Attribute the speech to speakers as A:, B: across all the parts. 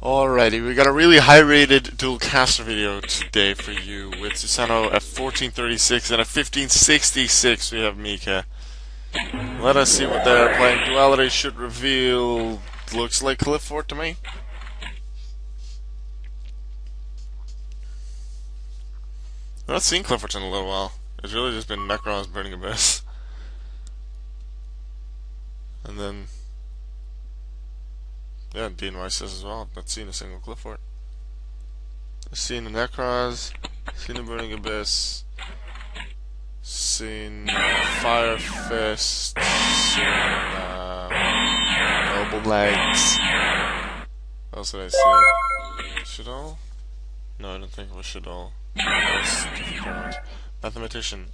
A: Alrighty, we got a really high-rated dual caster video today for you with Susano at 1436 and at 1566 we have Mika. Let us see what they're playing. Duality should reveal. Looks like Qliphort to me. I've not seen Qliphort in a little while. It's really just been Necron's Burning Abyss. And then yeah, DNYCS as well. I've not seen a single Qliphort. I've seen the Necrons, seen the Burning Abyss, seen Fire Fist, seen Noble Legs. What else did I see? Shadol? No, I don't think it was Shadol. Mathematician.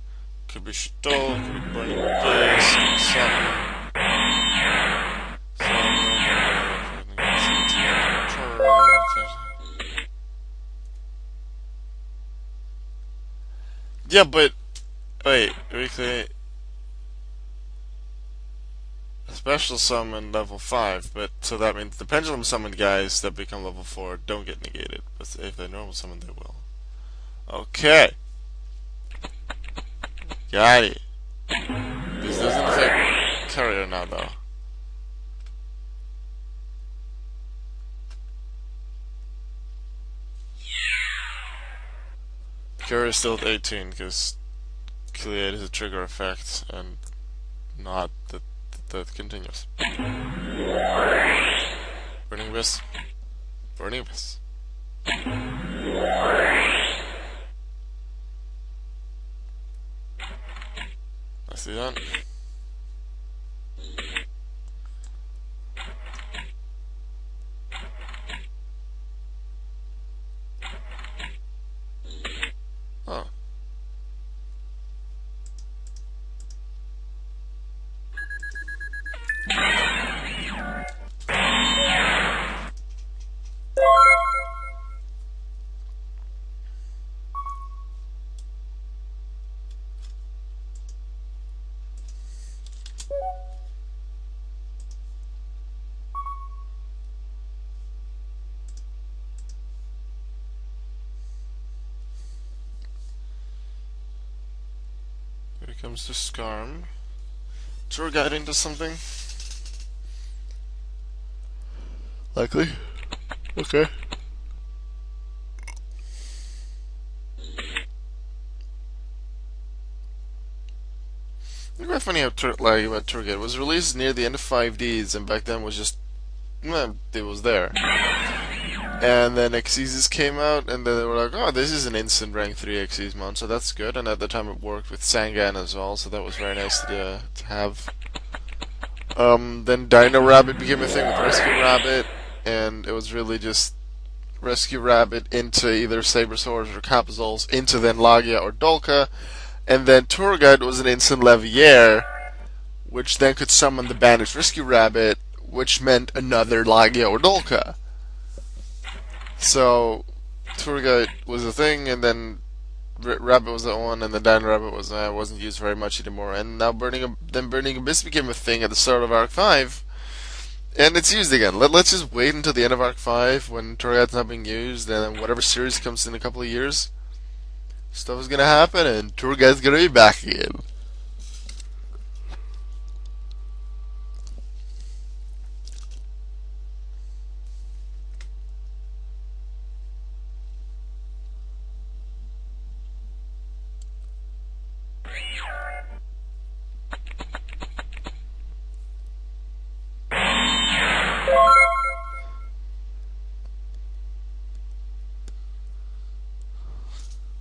A: Could be Shadol, could be Burning Abyss, could be something. Yeah, but wait, Re-Qliate special summon level 5, but so that means the pendulum summoned guys that become level 4 don't get negated, but if they normal summon they will. Okay. Got it. This doesn't affect Carrier now though. Carrier is still at 18 because Qliphort is a trigger effect and not the continuous. Burning Abyss. Burning Abyss. Nicely done. Oh. Here comes the Skarm. Tour guide into something? Likely. Okay. It's quite funny how tour guide was released near the end of 5Ds, and back then was just, well, it was there. And then Xyzs came out, and then they were like, oh, this is an instant rank 3 Xyz mon, so that's good. And at the time it worked with Sangan as well, so that was very nice to have. Then Dino Rabbit became a thing with Rescue Rabbit, and it was really just Rescue Rabbit into either Sabersaurs or Capzols, into then Lagia or Dolka, and then Tour Guide was an instant Leviair, which then could summon the banished Rescue Rabbit, which meant another Lagia or Dolka. So, Tour Guide was a thing, and then Rabbit was the one, and then Dino Rabbit wasn't used very much anymore. And now Burning Abyss became a thing at the start of Arc 5, and it's used again. Let's just wait until the end of Arc 5 when Tour Guide's not being used, and then whatever series comes in a couple of years, stuff is gonna happen, and Tour Guide's gonna be back again.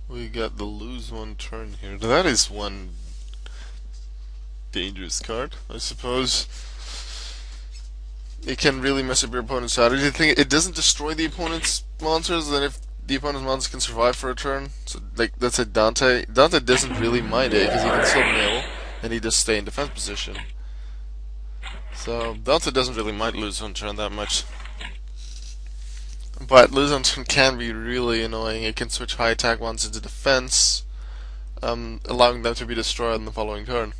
A: We got the lose one turn here. That is one dangerous card, I suppose. It can really mess up your opponent's strategy. The thing, it doesn't destroy the opponent's monsters, and if the opponent's monsters can survive for a turn, so like let's say Dante doesn't really mind it because he can still mill and he just stay in defense position. So Dante doesn't really mind lose one turn that much. But lose on turn can be really annoying. It can switch high attack ones into defense, allowing them to be destroyed in the following turn.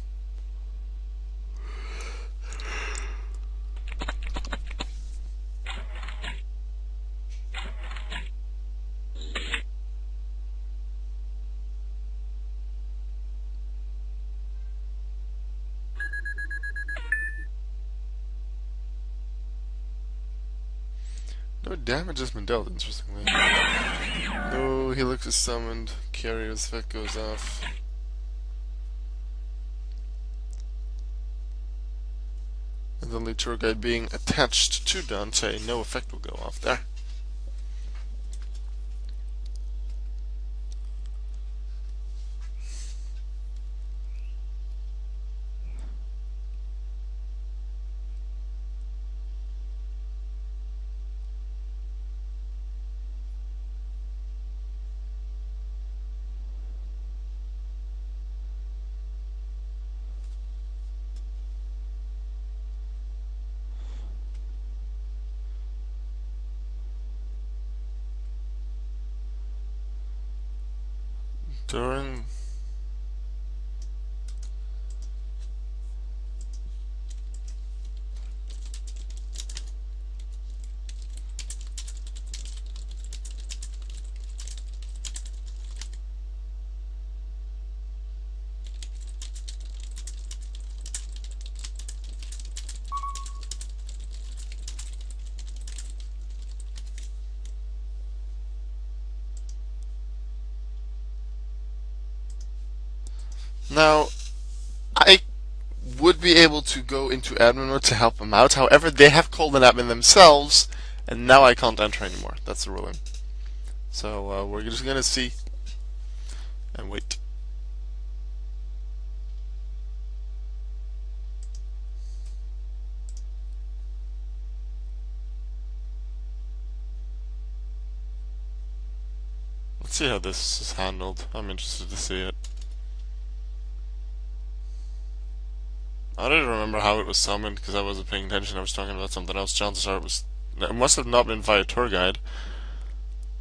A: No damage has been dealt, interestingly. No, Helix is summoned. Carrier's effect goes off. And the lead tour guide being attached to Dante, no effect will go off there. During now, I would be able to go into admin mode to help them out. However, they have called an admin themselves, and now I can't enter anymore. That's the ruling. So we're just gonna see and wait. Let's see how this is handled. I'm interested to see it. I don't remember how it was summoned because I wasn't paying attention. I was talking about something else. Chances are it must have not been via tour guide.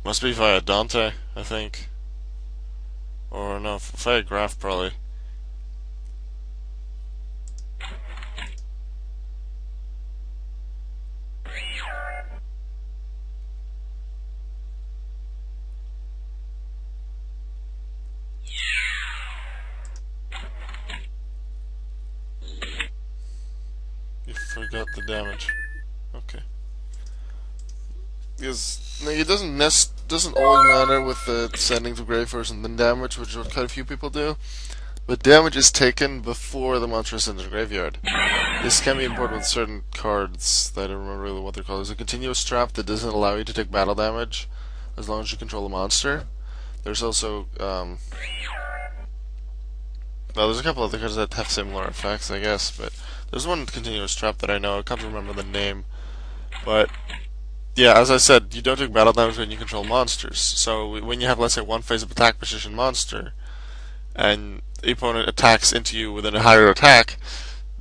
A: Must be via Dante, I think. Or no, via Graph probably. You forgot the damage. Okay. Because it doesn't always matter with the sending to grave first and then damage, which is what quite a few people do. But damage is taken before the monster is sent to the graveyard. This can be important with certain cards that I don't remember really what they're called. There's a continuous trap that doesn't allow you to take battle damage as long as you control a monster. There's also well, there's a couple other cards that have similar effects, I guess, but there's one continuous trap that I know. I can't remember the name, but yeah, as I said, you don't take battle damage when you control monsters. So when you have, let's say, one phase of attack position monster, and the opponent attacks into you with a higher attack,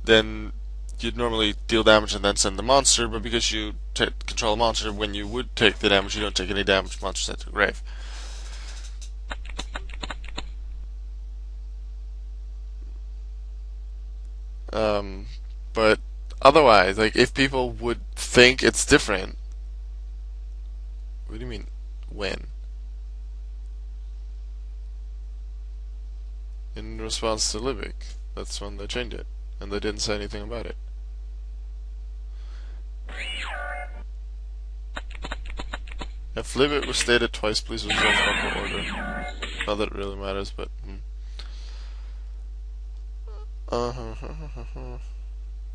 A: then you'd normally deal damage and then send the monster, but because you control a monster, when you would take the damage, you don't take any damage, monster sent to the grave. But otherwise, like, if people would think it's different, what do you mean, when? In response to Livic, that's when they changed it, and they didn't say anything about it. If Livic was stated twice, please resolve proper order. Not that it really matters, but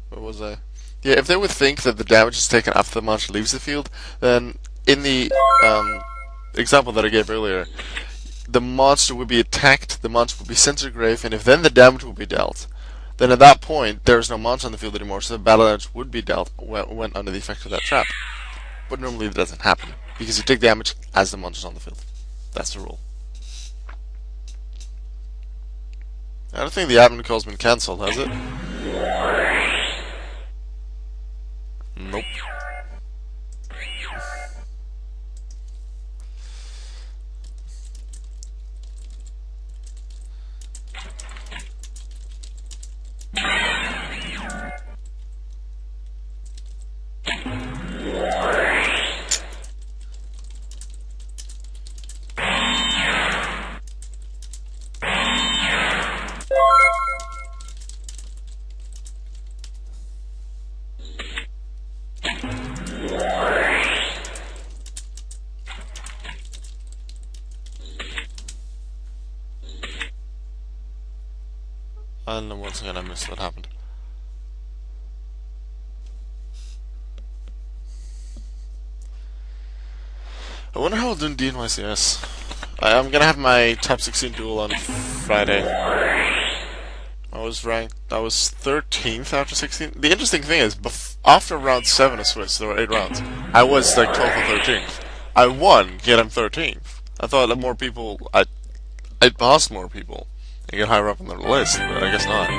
A: what was I? Yeah, if they would think that the damage is taken after the monster leaves the field, then in the example that I gave earlier, the monster would be attacked, the monster would be sent to the grave, and if then the damage would be dealt, then at that point there is no monster on the field anymore, so the battle damage would be dealt when under the effect of that trap. But normally that doesn't happen, because you take damage as the monster's on the field. That's the rule. I don't think the admin call's been cancelled, has it? Nope. And once again, I missed what happened. I wonder how I'll do in DNYCS. I'm gonna have my top 16 duel on Friday. I was 13th after 16. The interesting thing is, after round 7 of Swiss, there were 8 rounds. I was like 12th or 13th. I won, yet I'm 13th. I thought that more people, I'd pass more people and get higher up on the list, but I guess not.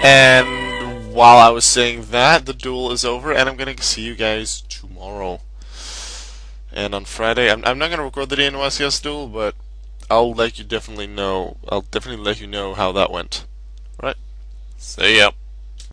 A: And while I was saying that, the duel is over, and I'm gonna see you guys tomorrow. And on Friday, I'm not gonna record the DNYCS duel, but I'll definitely let you know how that went. Right? See ya.